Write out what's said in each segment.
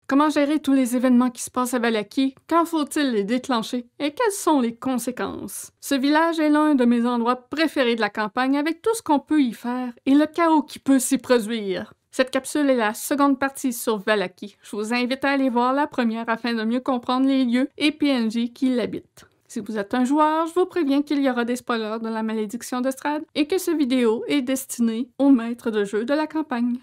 Comment gérer tous les événements qui se passent à Vallaki? Quand faut-il les déclencher? Et quelles sont les conséquences? Ce village est l'un de mes endroits préférés de la campagne avec tout ce qu'on peut y faire et le chaos qui peut s'y produire. Cette capsule est la seconde partie sur Vallaki. Je vous invite à aller voir la première afin de mieux comprendre les lieux et PNJ qui l'habitent. Si vous êtes un joueur, je vous préviens qu'il y aura des spoilers de la malédiction de Strahd et que cette vidéo est destinée aux maîtres de jeu de la campagne.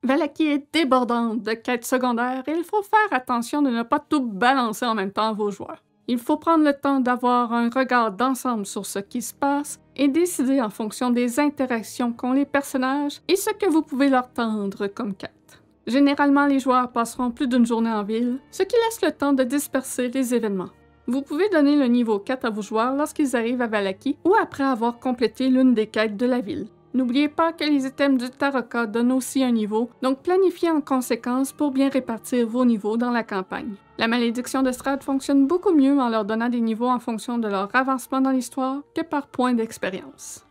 Vallaki est débordante de quêtes secondaires et il faut faire attention de ne pas tout balancer en même temps à vos joueurs. Il faut prendre le temps d'avoir un regard d'ensemble sur ce qui se passe et décider en fonction des interactions qu'ont les personnages et ce que vous pouvez leur tendre comme quête. Généralement, les joueurs passeront plus d'une journée en ville, ce qui laisse le temps de disperser les événements. Vous pouvez donner le niveau 4 à vos joueurs lorsqu'ils arrivent à Vallaki ou après avoir complété l'une des quêtes de la ville. N'oubliez pas que les items du Taraka donnent aussi un niveau, donc planifiez en conséquence pour bien répartir vos niveaux dans la campagne. La malédiction de Strahd fonctionne beaucoup mieux en leur donnant des niveaux en fonction de leur avancement dans l'histoire que par point d'expérience.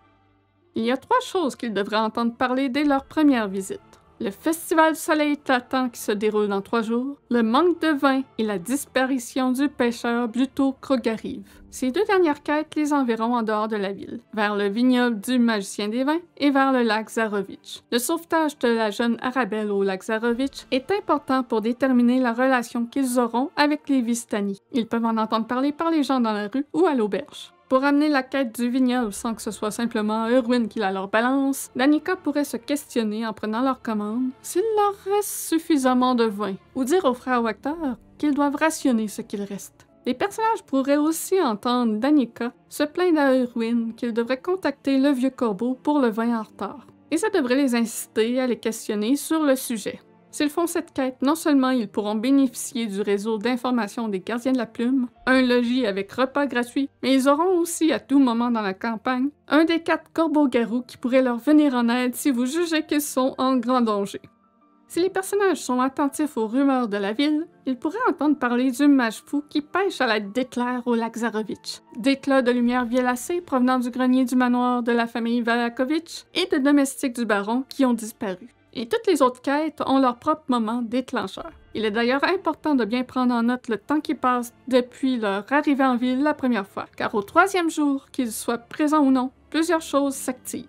Il y a 3 choses qu'ils devraient entendre parler dès leur première visite. Le Festival du Soleil éclatant qui se déroule dans 3 jours, le manque de vin et la disparition du pêcheur Bluto Krogariv. Ces 2 dernières quêtes les enverront en dehors de la ville, vers le vignoble du Magicien des Vins et vers le lac Zarovitch. Le sauvetage de la jeune Arabelle au lac Zarovitch est important pour déterminer la relation qu'ils auront avec les Vistani. Ils peuvent en entendre parler par les gens dans la rue ou à l'auberge. Pour amener la quête du vignoble sans que ce soit simplement Urwin qui la leur balance, Danica pourrait se questionner en prenant leur commande s'il leur reste suffisamment de vin, ou dire aux frères Wachter qu'ils doivent rationner ce qu'il reste. Les personnages pourraient aussi entendre Danica se plaindre à Urwin qu'il devrait contacter le vieux corbeau pour le vin en retard, et ça devrait les inciter à les questionner sur le sujet. S'ils font cette quête, non seulement ils pourront bénéficier du réseau d'information des Gardiens de la Plume, un logis avec repas gratuits, mais ils auront aussi à tout moment dans la campagne un des 4 corbeaux-garous qui pourrait leur venir en aide si vous jugez qu'ils sont en grand danger. Si les personnages sont attentifs aux rumeurs de la ville, ils pourraient entendre parler du mage fou qui pêche à l'aide d'éclairs au lac Zarovitch, d'éclats de lumière violacée provenant du grenier du manoir de la famille Valakovitch et de domestiques du baron qui ont disparu. Et toutes les autres quêtes ont leur propre moment déclencheur. Il est d'ailleurs important de bien prendre en note le temps qui passe depuis leur arrivée en ville la première fois, car au 3e jour, qu'ils soient présents ou non, plusieurs choses s'activent.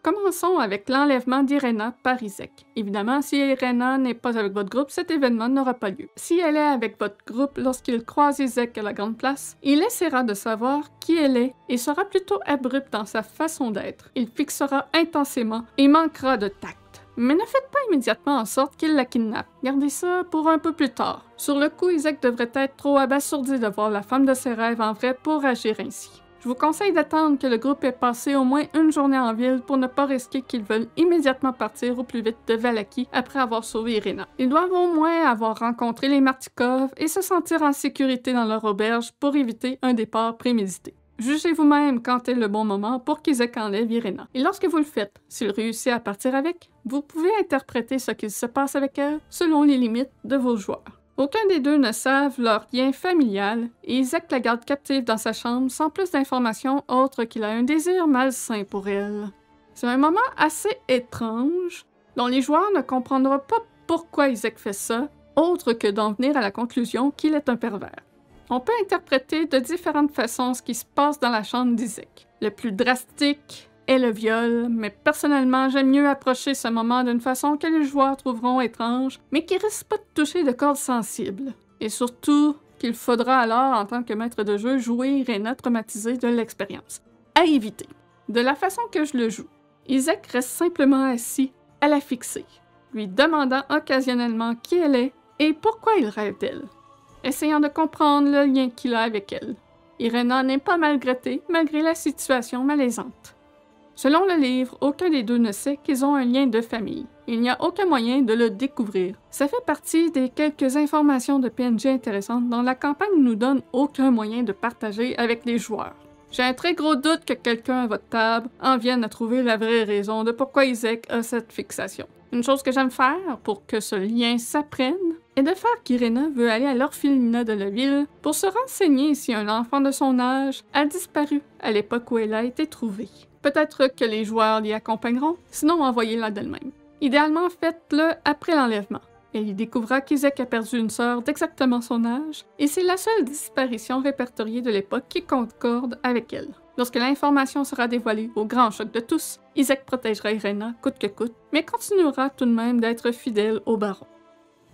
Commençons avec l'enlèvement d'Irena par Izek. Évidemment, si Irena n'est pas avec votre groupe, cet événement n'aura pas lieu. Si elle est avec votre groupe lorsqu'il croise Izek à la Grande Place, il essaiera de savoir qui elle est et sera plutôt abrupt dans sa façon d'être. Il fixera intensément et manquera de tact. Mais ne faites pas immédiatement en sorte qu'il la kidnappe. Gardez ça pour un peu plus tard. Sur le coup, Izek devrait être trop abasourdi de voir la femme de ses rêves en vrai pour agir ainsi. Je vous conseille d'attendre que le groupe ait passé au moins une journée en ville pour ne pas risquer qu'ils veulent immédiatement partir au plus vite de Vallaki après avoir sauvé Irena. Ils doivent au moins avoir rencontré les Martikov et se sentir en sécurité dans leur auberge pour éviter un départ prémédité. Jugez vous-même quand est le bon moment pour qu'Izek enlève Irena. Et lorsque vous le faites, s'il réussit à partir avec, vous pouvez interpréter ce qu'il se passe avec elle selon les limites de vos joueurs. Aucun des deux ne savent leur lien familial et Izek la garde captive dans sa chambre sans plus d'informations autres qu'il a un désir malsain pour elle. C'est un moment assez étrange dont les joueurs ne comprendront pas pourquoi Izek fait ça, autre que d'en venir à la conclusion qu'il est un pervers. On peut interpréter de différentes façons ce qui se passe dans la chambre d'Izek. Le plus drastique est le viol, mais personnellement, j'aime mieux approcher ce moment d'une façon que les joueurs trouveront étrange, mais qui risque pas de toucher de cordes sensibles. Et surtout, qu'il faudra alors, en tant que maître de jeu, jouer Irena traumatisée de l'expérience. À éviter. De la façon que je le joue, Izek reste simplement assis, à la fixer, lui demandant occasionnellement qui elle est et pourquoi il rêve d'elle, essayant de comprendre le lien qu'il a avec elle. Irena n'est pas malgré la situation malaisante. Selon le livre, aucun des deux ne sait qu'ils ont un lien de famille. Il n'y a aucun moyen de le découvrir. Ça fait partie des quelques informations de PNJ intéressantes dont la campagne nous donne aucun moyen de partager avec les joueurs. J'ai un très gros doute que quelqu'un à votre table en vienne à trouver la vraie raison de pourquoi Izek a cette fixation. Une chose que j'aime faire pour que ce lien s'apprenne est de faire qu'Irena veut aller à l'orphelinat de la ville pour se renseigner si un enfant de son âge a disparu à l'époque où elle a été trouvée. Peut-être que les joueurs l'y accompagneront, sinon envoyez-la d'elle-même. Idéalement, faites-le après l'enlèvement. Elle y découvrira qu'Isaac a perdu une sœur d'exactement son âge, et c'est la seule disparition répertoriée de l'époque qui concorde avec elle. Lorsque l'information sera dévoilée au grand choc de tous, Isaac protégera Irena coûte que coûte, mais continuera tout de même d'être fidèle au baron.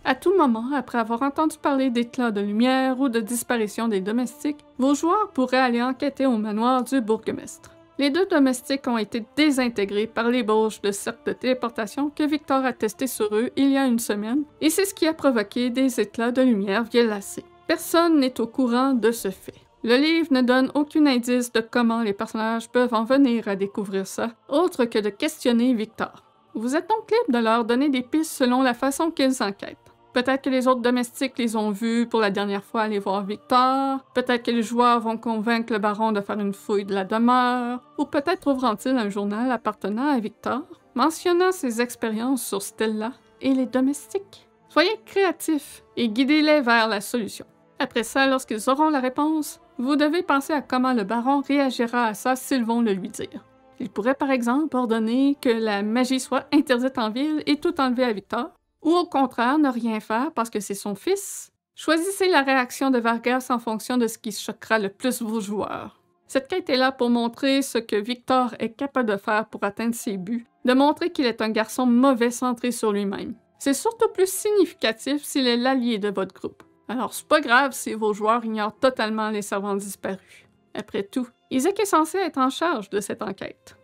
À tout moment, après avoir entendu parler d'éclats de lumière ou de disparition des domestiques, vos joueurs pourraient aller enquêter au manoir du bourgmestre. Les 2 domestiques ont été désintégrés par l'ébauche de cercles de téléportation que Victor a testé sur eux il y a une semaine, et c'est ce qui a provoqué des éclats de lumière violacés. Personne n'est au courant de ce fait. Le livre ne donne aucun indice de comment les personnages peuvent en venir à découvrir ça, autre que de questionner Victor. Vous êtes donc libre de leur donner des pistes selon la façon qu'ils enquêtent. Peut-être que les autres domestiques les ont vus pour la dernière fois aller voir Victor, peut-être que les joueurs vont convaincre le baron de faire une fouille de la demeure, ou peut-être trouveront-ils un journal appartenant à Victor, mentionnant ses expériences sur Stella et les domestiques. Soyez créatifs et guidez-les vers la solution. Après ça, lorsqu'ils auront la réponse, vous devez penser à comment le baron réagira à ça s'ils vont le lui dire. Il pourrait par exemple ordonner que la magie soit interdite en ville et tout enlever à Victor, ou au contraire ne rien faire parce que c'est son fils. Choisissez la réaction de Vargas en fonction de ce qui choquera le plus vos joueurs. Cette quête est là pour montrer ce que Victor est capable de faire pour atteindre ses buts, de montrer qu'il est un garçon mauvais centré sur lui-même. C'est surtout plus significatif s'il est l'allié de votre groupe. Alors c'est pas grave si vos joueurs ignorent totalement les servants disparus. Après tout, Isaac est censé être en charge de cette enquête.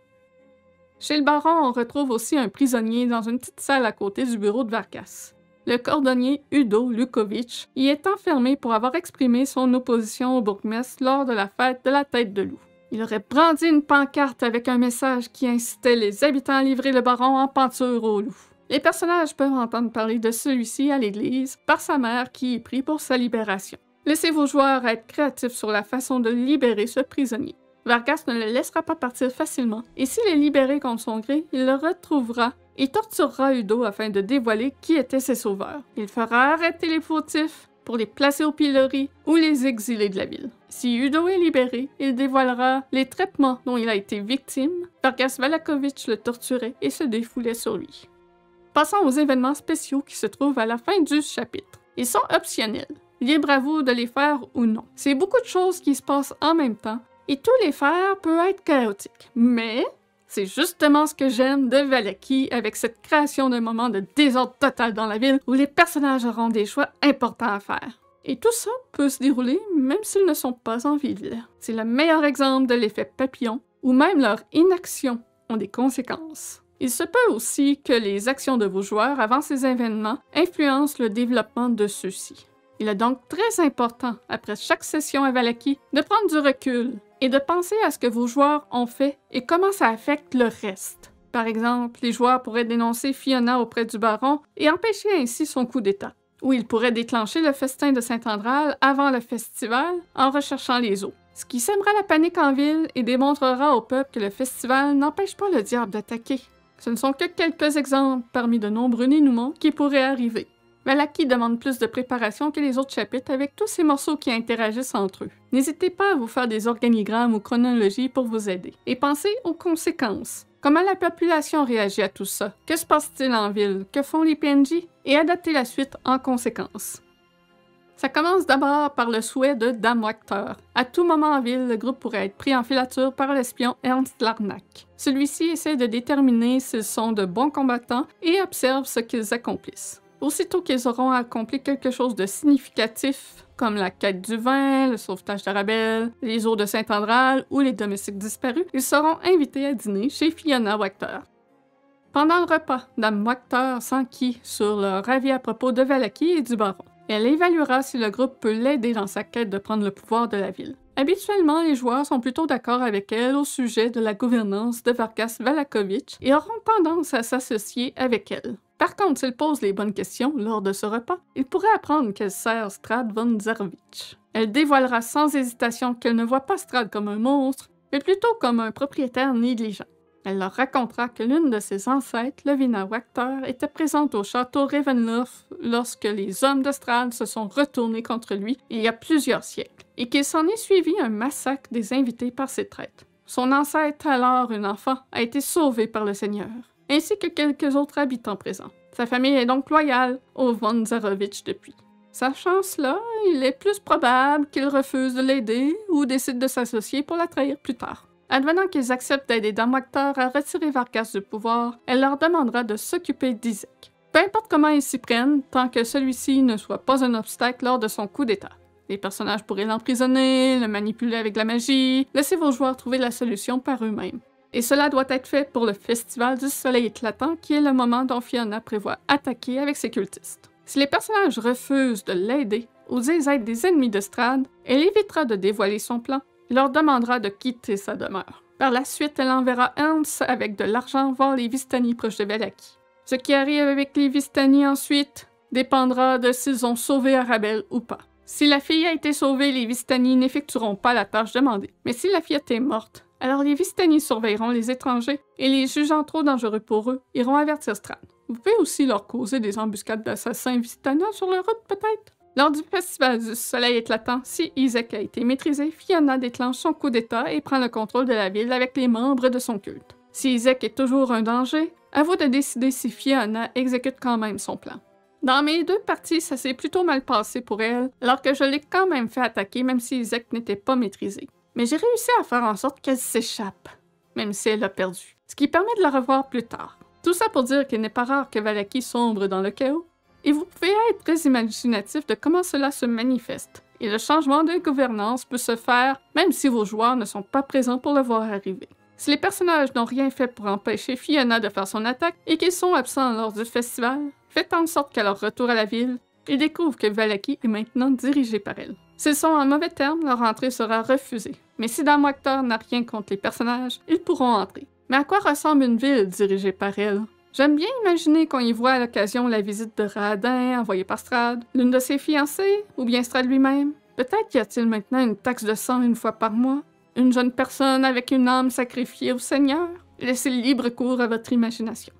Chez le baron, on retrouve aussi un prisonnier dans une petite salle à côté du bureau de Vargas. Le cordonnier Udo Lukovic y est enfermé pour avoir exprimé son opposition au bourgmestre lors de la fête de la tête de loup. Il aurait brandi une pancarte avec un message qui incitait les habitants à livrer le baron en pâture au loup. Les personnages peuvent entendre parler de celui-ci à l'église par sa mère qui est pris pour sa libération. Laissez vos joueurs être créatifs sur la façon de libérer ce prisonnier. Vargas ne le laissera pas partir facilement, et s'il est libéré contre son gré, il le retrouvera et torturera Udo afin de dévoiler qui étaient ses sauveurs. Il fera arrêter les fautifs pour les placer au pilori ou les exiler de la ville. Si Udo est libéré, il dévoilera les traitements dont il a été victime. Vargas Valakovitch le torturait et se défoulait sur lui. Passons aux événements spéciaux qui se trouvent à la fin du chapitre. Ils sont optionnels. Libre à vous de les faire ou non. C'est beaucoup de choses qui se passent en même temps, et tous les faire peut être chaotique. Mais c'est justement ce que j'aime de Vallaki avec cette création d'un moment de désordre total dans la ville où les personnages auront des choix importants à faire. Et tout ça peut se dérouler même s'ils ne sont pas en ville. C'est le meilleur exemple de l'effet papillon, où même leur inaction ont des conséquences. Il se peut aussi que les actions de vos joueurs avant ces événements influencent le développement de ceux-ci. Il est donc très important, après chaque session à Vallaki, de prendre du recul et de penser à ce que vos joueurs ont fait et comment ça affecte le reste. Par exemple, les joueurs pourraient dénoncer Fiona auprès du baron et empêcher ainsi son coup d'état. Ou ils pourraient déclencher le festin de Saint-Andral avant le festival en recherchant les eaux. Ce qui sèmera la panique en ville et démontrera au peuple que le festival n'empêche pas le diable d'attaquer. Ce ne sont que quelques exemples parmi de nombreux dénouements qui pourraient arriver. Vallaki demande plus de préparation que les autres chapitres avec tous ces morceaux qui interagissent entre eux. N'hésitez pas à vous faire des organigrammes ou chronologies pour vous aider. Et pensez aux conséquences. Comment la population réagit à tout ça? Que se passe-t-il en ville? Que font les PNJ? Et adaptez la suite en conséquence. Ça commence d'abord par le souhait de Dame Wachter. À tout moment en ville, le groupe pourrait être pris en filature par l'espion Ernst Larnack. Celui-ci essaie de déterminer s'ils sont de bons combattants et observe ce qu'ils accomplissent. Aussitôt qu'ils auront accompli quelque chose de significatif, comme la quête du vin, le sauvetage d'Arabelle, les eaux de Saint-Andral ou les domestiques disparus, ils seront invités à dîner chez Fiona Wachter. Pendant le repas, Dame Wachter s'enquit sur leur avis à propos de Vallaki et du baron. Elle évaluera si le groupe peut l'aider dans sa quête de prendre le pouvoir de la ville. Habituellement, les joueurs sont plutôt d'accord avec elle au sujet de la gouvernance de Vargas Valakovitch et auront tendance à s'associer avec elle. Par contre, s'ils posent les bonnes questions lors de ce repas, ils pourraient apprendre qu'elle sert Strad von Zarevitch. Elle dévoilera sans hésitation qu'elle ne voit pas Strad comme un monstre, mais plutôt comme un propriétaire négligent. Elle leur racontera que l'une de ses ancêtres, Lovina Wachter, était présente au château Ravenloft lorsque les hommes de Strad se sont retournés contre lui il y a plusieurs siècles, et qu'il s'en est suivi un massacre des invités par ses traîtres. Son ancêtre, alors une enfant, a été sauvée par le Seigneur, ainsi que quelques autres habitants présents. Sa famille est donc loyale aux von Zarovitch depuis. Sachant cela, il est plus probable qu'ils refusent de l'aider ou décident de s'associer pour la trahir plus tard. Advenant qu'ils acceptent d'aider Dame Wachter à retirer Vargas du pouvoir, elle leur demandera de s'occuper d'Isaac. Peu importe comment ils s'y prennent, tant que celui-ci ne soit pas un obstacle lors de son coup d'État. Les personnages pourraient l'emprisonner, le manipuler avec la magie, laisser vos joueurs trouver la solution par eux-mêmes. Et cela doit être fait pour le Festival du Soleil éclatant, qui est le moment dont Fiona prévoit attaquer avec ses cultistes. Si les personnages refusent de l'aider ou disent être des ennemis de Strahd, elle évitera de dévoiler son plan et leur demandera de quitter sa demeure. Par la suite, elle enverra Ernst avec de l'argent voir les Vistani proches de Vallaki. Ce qui arrive avec les Vistani ensuite dépendra de s'ils ont sauvé Arabelle ou pas. Si la fille a été sauvée, les Vistani n'effectueront pas la tâche demandée. Mais si la fillette est morte, alors les Vistani surveilleront les étrangers et les jugeant trop dangereux pour eux, iront avertir Strahd. Vous pouvez aussi leur causer des embuscades d'assassins Vistana sur leur route, peut-être? Lors du Festival du Soleil éclatant, si Isaac a été maîtrisé, Fiona déclenche son coup d'État et prend le contrôle de la ville avec les membres de son culte. Si Isaac est toujours un danger, à vous de décider si Fiona exécute quand même son plan. Dans mes deux parties, ça s'est plutôt mal passé pour elle, alors que je l'ai quand même fait attaquer même si Isaac n'était pas maîtrisé. Mais j'ai réussi à faire en sorte qu'elle s'échappe, même si elle a perdu, ce qui permet de la revoir plus tard. Tout ça pour dire qu'il n'est pas rare que Vallaki sombre dans le chaos, et vous pouvez être très imaginatif de comment cela se manifeste, et le changement de gouvernance peut se faire même si vos joueurs ne sont pas présents pour le voir arriver. Si les personnages n'ont rien fait pour empêcher Fiona de faire son attaque et qu'ils sont absents lors du festival, faites en sorte qu'à leur retour à la ville, ils découvrent que Vallaki est maintenant dirigée par elle. S'ils sont en mauvais termes, leur entrée sera refusée. Mais si Dame Wachter n'a rien contre les personnages, ils pourront entrer. Mais à quoi ressemble une ville dirigée par elle? J'aime bien imaginer qu'on y voit à l'occasion la visite de Raadin envoyée par Strahd, l'une de ses fiancées, ou bien Strahd lui-même. Peut-être y a-t-il maintenant une taxe de sang une fois par mois? Une jeune personne avec une âme sacrifiée au Seigneur? Laissez libre cours à votre imagination.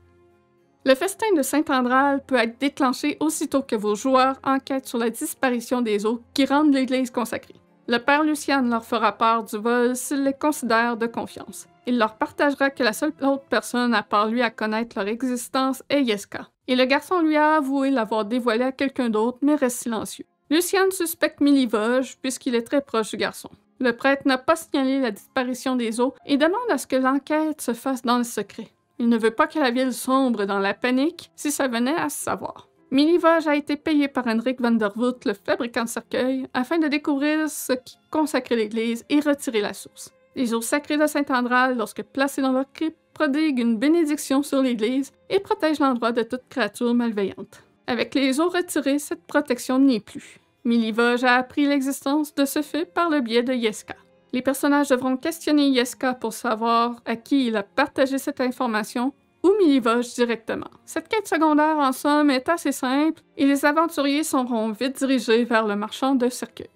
Le festin de Saint-Andral peut être déclenché aussitôt que vos joueurs enquêtent sur la disparition des eaux qui rendent l'église consacrée. Le père Lucien leur fera part du vol s'il les considère de confiance. Il leur partagera que la seule autre personne à part lui à connaître leur existence est Yeska. Et le garçon lui a avoué l'avoir dévoilé à quelqu'un d'autre, mais reste silencieux. Lucien suspecte Milivoje puisqu'il est très proche du garçon. Le prêtre n'a pas signalé la disparition des eaux et demande à ce que l'enquête se fasse dans le secret. Il ne veut pas que la ville sombre dans la panique si ça venait à se savoir. Milivoje a été payé par Henrik van der Voort, le fabricant de cercueils, afin de découvrir ce qui consacrait l'église et retirer la source. Les eaux sacrées de Saint-Andral, lorsque placées dans leur crypte, prodiguent une bénédiction sur l'église et protègent l'endroit de toute créature malveillante. Avec les eaux retirées, cette protection n'y est plus. Milivoje a appris l'existence de ce fait par le biais de Yeska. Les personnages devront questionner Yeska pour savoir à qui il a partagé cette information ou Milivoje directement. Cette quête secondaire, en somme, est assez simple et les aventuriers seront vite dirigés vers le marchand de cercueils.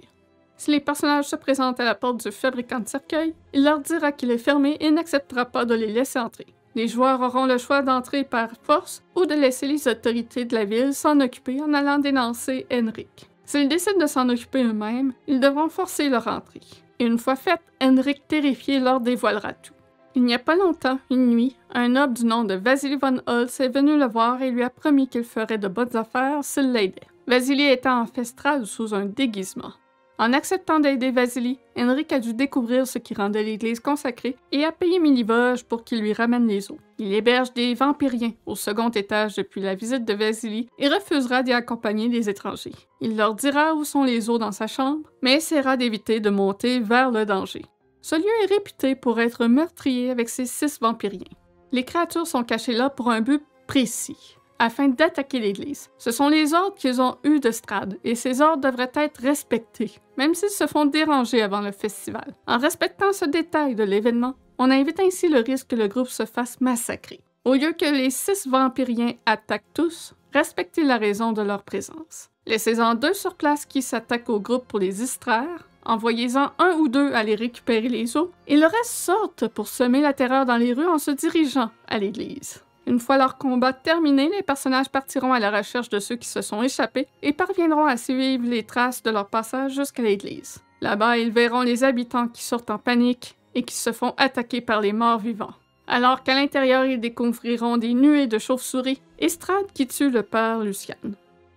Si les personnages se présentent à la porte du fabricant de cercueils, il leur dira qu'il est fermé et n'acceptera pas de les laisser entrer. Les joueurs auront le choix d'entrer par force ou de laisser les autorités de la ville s'en occuper en allant dénoncer Henrik. S'ils décident de s'en occuper eux-mêmes, ils devront forcer leur entrée. Et une fois faite, Henrik, terrifié, leur dévoilera tout. Il n'y a pas longtemps, une nuit, un noble du nom de Vasily von Holtz est venu le voir et lui a promis qu'il ferait de bonnes affaires s'il l'aidait. Vasily était en festrade sous un déguisement. En acceptant d'aider Vasily, Henrik a dû découvrir ce qui rendait l'église consacrée et a payé Milivoje pour qu'il lui ramène les eaux. Il héberge des vampiriens au second étage depuis la visite de Vasily et refusera d'y accompagner les étrangers. Il leur dira où sont les eaux dans sa chambre, mais essaiera d'éviter de monter vers le danger. Ce lieu est réputé pour être meurtrier avec ses 6 vampiriens. Les créatures sont cachées là pour un but précis, afin d'attaquer l'église. Ce sont les ordres qu'ils ont eus de Strahd, et ces ordres devraient être respectés, même s'ils se font déranger avant le festival. En respectant ce détail de l'événement, on évite ainsi le risque que le groupe se fasse massacrer. Au lieu que les 6 vampiriens attaquent tous, respectez la raison de leur présence. Laissez-en 2 sur place qui s'attaquent au groupe pour les distraire, envoyez-en 1 ou 2 aller récupérer les eaux, et le reste sortent pour semer la terreur dans les rues en se dirigeant à l'église. Une fois leur combat terminé, les personnages partiront à la recherche de ceux qui se sont échappés et parviendront à suivre les traces de leur passage jusqu'à l'église. Là-bas, ils verront les habitants qui sortent en panique et qui se font attaquer par les morts vivants. Alors qu'à l'intérieur, ils découvriront des nuées de chauves-souris et Strahd qui tue le père Lucian.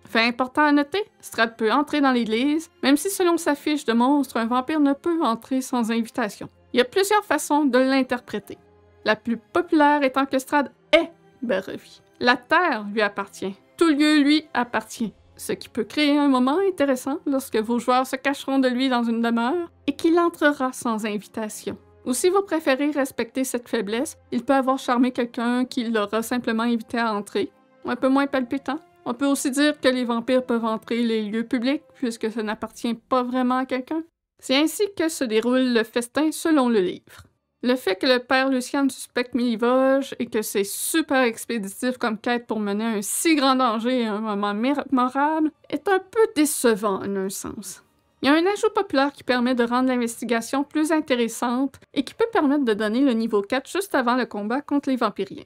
Fait important à noter, Strahd peut entrer dans l'église, même si selon sa fiche de monstre, un vampire ne peut entrer sans invitation. Il y a plusieurs façons de l'interpréter. La plus populaire étant que Strahd est Barrowby. La terre lui appartient. Tout lieu lui appartient. Ce qui peut créer un moment intéressant lorsque vos joueurs se cacheront de lui dans une demeure et qu'il entrera sans invitation. Ou si vous préférez respecter cette faiblesse, il peut avoir charmé quelqu'un qui l'aura simplement invité à entrer. Un peu moins palpitant. On peut aussi dire que les vampires peuvent entrer les lieux publics puisque ça n'appartient pas vraiment à quelqu'un. C'est ainsi que se déroule le festin selon le livre. Le fait que le père Lucian suspecte Milivoge et que c'est super expéditif comme quête pour mener un si grand danger et un moment mémorable est un peu décevant en un sens. Il y a un ajout populaire qui permet de rendre l'investigation plus intéressante et qui peut permettre de donner le niveau 4 juste avant le combat contre les vampiriens.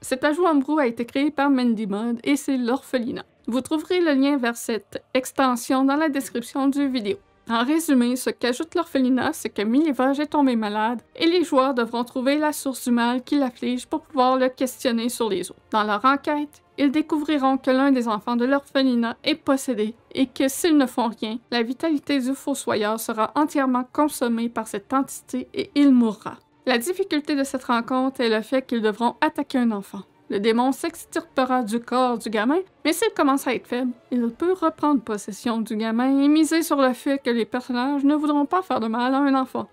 Cet ajout homebrew a été créé par Mendymod et c'est l'orphelinat. Vous trouverez le lien vers cette extension dans la description du vidéo. En résumé, ce qu'ajoute l'orphelinat, c'est que Milivoge est tombé malade et les joueurs devront trouver la source du mal qui l'afflige pour pouvoir le questionner sur les autres. Dans leur enquête, ils découvriront que l'un des enfants de l'orphelinat est possédé et que s'ils ne font rien, la vitalité du fossoyeur sera entièrement consommée par cette entité et il mourra. La difficulté de cette rencontre est le fait qu'ils devront attaquer un enfant. Le démon s'extirpera du corps du gamin, mais s'il commence à être faible, il peut reprendre possession du gamin et miser sur le fait que les personnages ne voudront pas faire de mal à un enfant.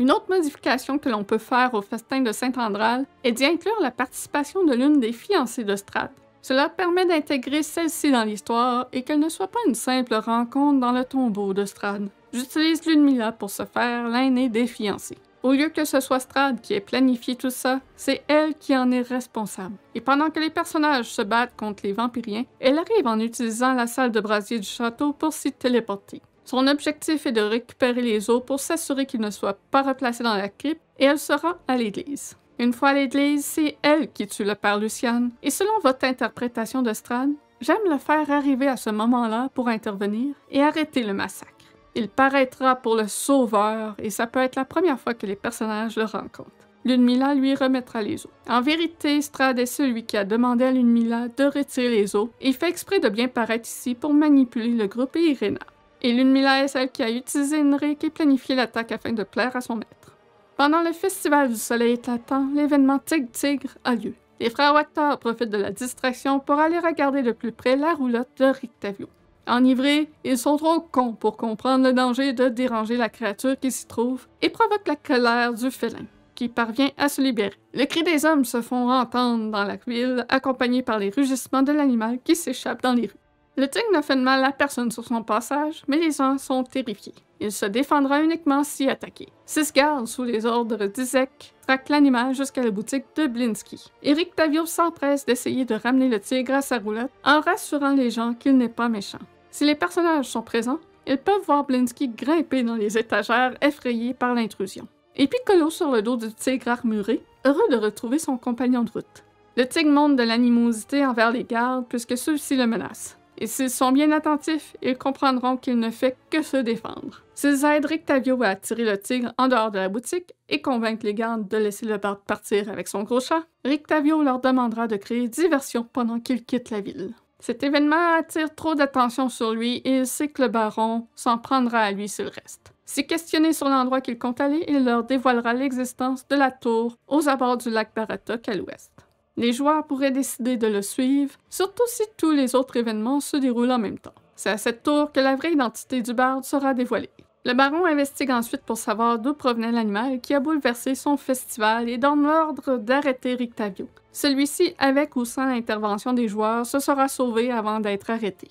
Une autre modification que l'on peut faire au festin de Saint-Andral est d'y inclure la participation de l'une des fiancées de Strahd. Cela permet d'intégrer celle-ci dans l'histoire et qu'elle ne soit pas une simple rencontre dans le tombeau de Strahd. J'utilise Ludmilla pour se faire l'aînée des fiancés. Au lieu que ce soit Strahd qui ait planifié tout ça, c'est elle qui en est responsable. Et pendant que les personnages se battent contre les vampiriens, elle arrive en utilisant la salle de brasier du château pour s'y téléporter. Son objectif est de récupérer les os pour s'assurer qu'ils ne soient pas replacés dans la crypte et elle se rend à l'église. Une fois à l'église, c'est elle qui tue le père Lucian. Et selon votre interprétation de Strahd, j'aime le faire arriver à ce moment-là pour intervenir et arrêter le massacre. Il paraîtra pour le sauveur et ça peut être la première fois que les personnages le rencontrent. Ludmilla lui remettra les os. En vérité, Strahd est celui qui a demandé à Ludmilla de retirer les os et fait exprès de bien paraître ici pour manipuler le groupe et Irena. Et Ludmilla est celle qui a utilisé Henrik et planifié l'attaque afin de plaire à son maître. Pendant le festival du soleil éclatant, l'événement Tigre a lieu. Les frères Wachter profitent de la distraction pour aller regarder de plus près la roulotte de Rictavio. Enivrés, ils sont trop cons pour comprendre le danger de déranger la créature qui s'y trouve et provoquent la colère du félin, qui parvient à se libérer. Les cris des hommes se font entendre dans la ville, accompagnés par les rugissements de l'animal qui s'échappe dans les rues. Le tigre ne fait de mal à personne sur son passage, mais les gens sont terrifiés. Il se défendra uniquement si attaqué. 6 gardes, sous les ordres d'Izek, traquent l'animal jusqu'à la boutique de Blinsky. Rictavio s'empresse d'essayer de ramener le tigre à sa roulotte en rassurant les gens qu'il n'est pas méchant. Si les personnages sont présents, ils peuvent voir Blinsky grimper dans les étagères effrayés par l'intrusion. Et Piccolo sur le dos du tigre armuré, heureux de retrouver son compagnon de route. Le tigre montre de l'animosité envers les gardes puisque ceux-ci le menacent. Et s'ils sont bien attentifs, ils comprendront qu'il ne fait que se défendre. S'ils aident Rictavio à attirer le tigre en dehors de la boutique et convaincre les gardes de laisser le barde partir avec son gros chat, Rictavio leur demandera de créer diversion pendant qu'ils quittent la ville. Cet événement attire trop d'attention sur lui et il sait que le baron s'en prendra à lui s'il reste. Si questionné sur l'endroit qu'il compte aller, il leur dévoilera l'existence de la tour aux abords du lac Baratok à l'ouest. Les joueurs pourraient décider de le suivre, surtout si tous les autres événements se déroulent en même temps. C'est à cette tour que la vraie identité du barde sera dévoilée. Le baron investigue ensuite pour savoir d'où provenait l'animal qui a bouleversé son festival et donne l'ordre d'arrêter Rictavio. Celui-ci, avec ou sans l'intervention des joueurs, se sera sauvé avant d'être arrêté.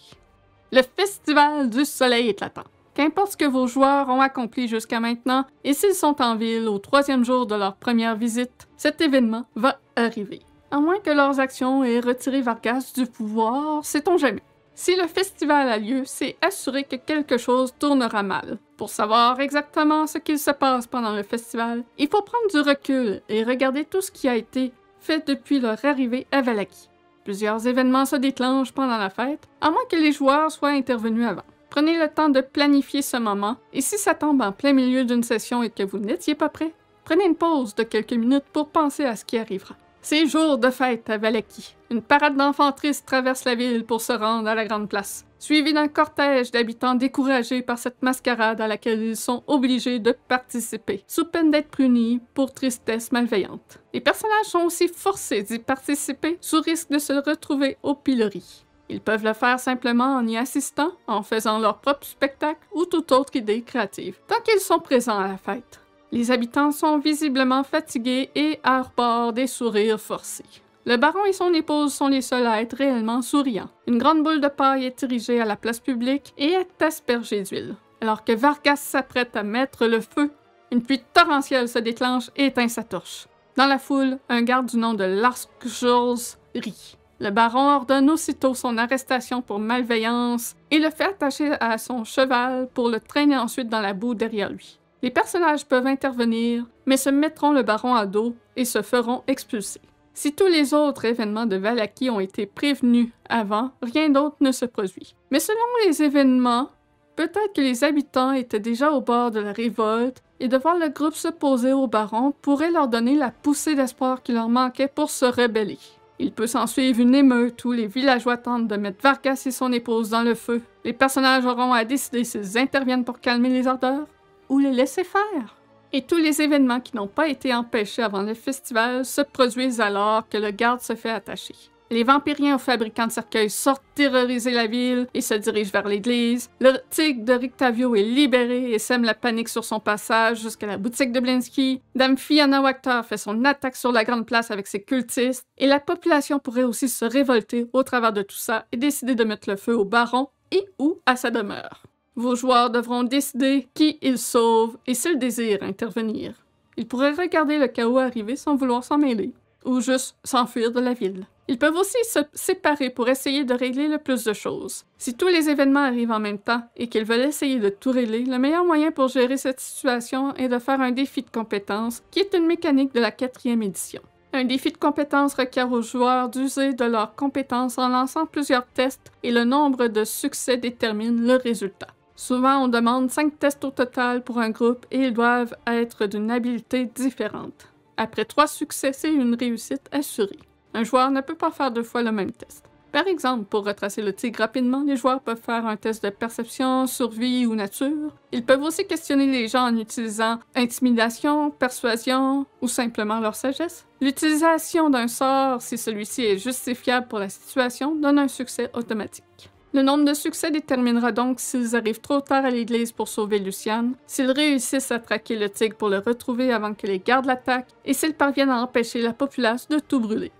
Le festival du soleil éclatant. Qu'importe ce que vos joueurs ont accompli jusqu'à maintenant, et s'ils sont en ville au 3e jour de leur première visite, cet événement va arriver. À moins que leurs actions aient retiré Vargas du pouvoir, sait-on jamais. Si le festival a lieu, c'est assuré que quelque chose tournera mal. Pour savoir exactement ce qu'il se passe pendant le festival, il faut prendre du recul et regarder tout ce qui a été fait depuis leur arrivée à Vallaki. Plusieurs événements se déclenchent pendant la fête, à moins que les joueurs soient intervenus avant. Prenez le temps de planifier ce moment, et si ça tombe en plein milieu d'une session et que vous n'étiez pas prêt, prenez une pause de quelques minutes pour penser à ce qui arrivera. C'est jour de fête à Vallaki. Une parade d'enfants tristes traverse la ville pour se rendre à la grande place, suivi d'un cortège d'habitants découragés par cette mascarade à laquelle ils sont obligés de participer, sous peine d'être punis pour tristesse malveillante. Les personnages sont aussi forcés d'y participer sous risque de se retrouver au pilori. Ils peuvent le faire simplement en y assistant, en faisant leur propre spectacle ou toute autre idée créative, tant qu'ils sont présents à la fête. Les habitants sont visiblement fatigués et arborent des sourires forcés. Le baron et son épouse sont les seuls à être réellement souriants. Une grande boule de paille est érigée à la place publique et est aspergée d'huile. Alors que Vargas s'apprête à mettre le feu, une pluie torrentielle se déclenche et éteint sa torche. Dans la foule, un garde du nom de Larsgjorz rit. Le baron ordonne aussitôt son arrestation pour malveillance et le fait attacher à son cheval pour le traîner ensuite dans la boue derrière lui. Les personnages peuvent intervenir, mais se mettront le baron à dos et se feront expulser. Si tous les autres événements de Vallaki ont été prévenus avant, rien d'autre ne se produit. Mais selon les événements, peut-être que les habitants étaient déjà au bord de la révolte et de voir le groupe s'opposer au baron pourrait leur donner la poussée d'espoir qui leur manquait pour se rebeller. Il peut s'ensuivre une émeute où les villageois tentent de mettre Vargas et son épouse dans le feu. Les personnages auront à décider s'ils interviennent pour calmer les ardeurs ou les laisser faire. Et tous les événements qui n'ont pas été empêchés avant le festival se produisent alors que le garde se fait attacher. Les vampiriens aux fabricants de cercueils sortent terroriser la ville et se dirigent vers l'église. Le tigre de Rictavio est libéré et sème la panique sur son passage jusqu'à la boutique de Blinsky. Dame Fianna Wachter fait son attaque sur la grande place avec ses cultistes. Et la population pourrait aussi se révolter au travers de tout ça et décider de mettre le feu au baron et ou à sa demeure. Vos joueurs devront décider qui ils sauvent et s'ils désirent intervenir. Ils pourraient regarder le chaos arriver sans vouloir s'en mêler, ou juste s'enfuir de la ville. Ils peuvent aussi se séparer pour essayer de régler le plus de choses. Si tous les événements arrivent en même temps et qu'ils veulent essayer de tout régler, le meilleur moyen pour gérer cette situation est de faire un défi de compétences, qui est une mécanique de la 4e édition. Un défi de compétences requiert aux joueurs d'user de leurs compétences en lançant plusieurs tests et le nombre de succès détermine le résultat. Souvent, on demande 5 tests au total pour un groupe et ils doivent être d'une habileté différente. Après 3 succès, c'est une réussite assurée. Un joueur ne peut pas faire 2 fois le même test. Par exemple, pour retracer le tigre rapidement, les joueurs peuvent faire un test de perception, survie ou nature. Ils peuvent aussi questionner les gens en utilisant intimidation, persuasion ou simplement leur sagesse. L'utilisation d'un sort, si celui-ci est justifiable pour la situation, donne un succès automatique. Le nombre de succès déterminera donc s'ils arrivent trop tard à l'église pour sauver Luciane, s'ils réussissent à traquer le tigre pour le retrouver avant que les gardes l'attaquent, et s'ils parviennent à empêcher la populace de tout brûler.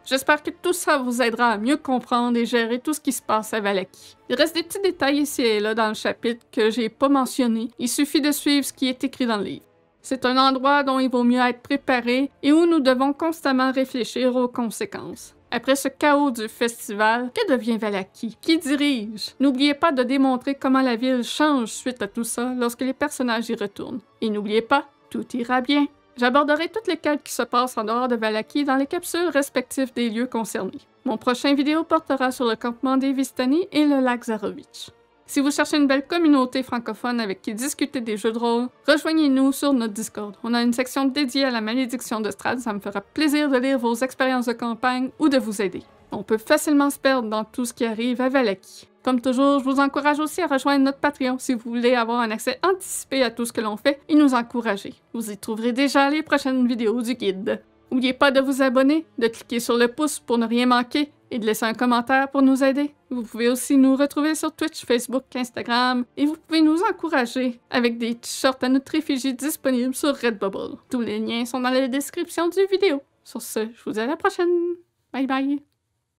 J'espère que tout ça vous aidera à mieux comprendre et gérer tout ce qui se passe à Vallaki. Il reste des petits détails ici et là dans le chapitre que j'ai pas mentionnés, il suffit de suivre ce qui est écrit dans le livre. C'est un endroit dont il vaut mieux être préparé et où nous devons constamment réfléchir aux conséquences. Après ce chaos du festival, que devient Vallaki? Qui dirige? N'oubliez pas de démontrer comment la ville change suite à tout ça lorsque les personnages y retournent. Et n'oubliez pas, tout ira bien. J'aborderai toutes les quêtes qui se passent en dehors de Vallaki dans les capsules respectives des lieux concernés. Mon prochain vidéo portera sur le campement des Vistani et le lac Zarovitch. Si vous cherchez une belle communauté francophone avec qui discuter des jeux de rôle, rejoignez-nous sur notre Discord. On a une section dédiée à la malédiction de Strahd, ça me fera plaisir de lire vos expériences de campagne ou de vous aider. On peut facilement se perdre dans tout ce qui arrive à Vallaki. Comme toujours, je vous encourage aussi à rejoindre notre Patreon si vous voulez avoir un accès anticipé à tout ce que l'on fait et nous encourager. Vous y trouverez déjà les prochaines vidéos du guide. N'oubliez pas de vous abonner, de cliquer sur le pouce pour ne rien manquer et de laisser un commentaire pour nous aider. Vous pouvez aussi nous retrouver sur Twitch, Facebook, Instagram et vous pouvez nous encourager avec des t-shirts à notre effigie disponibles sur Redbubble. Tous les liens sont dans la description du vidéo. Sur ce, je vous dis à la prochaine. Bye bye!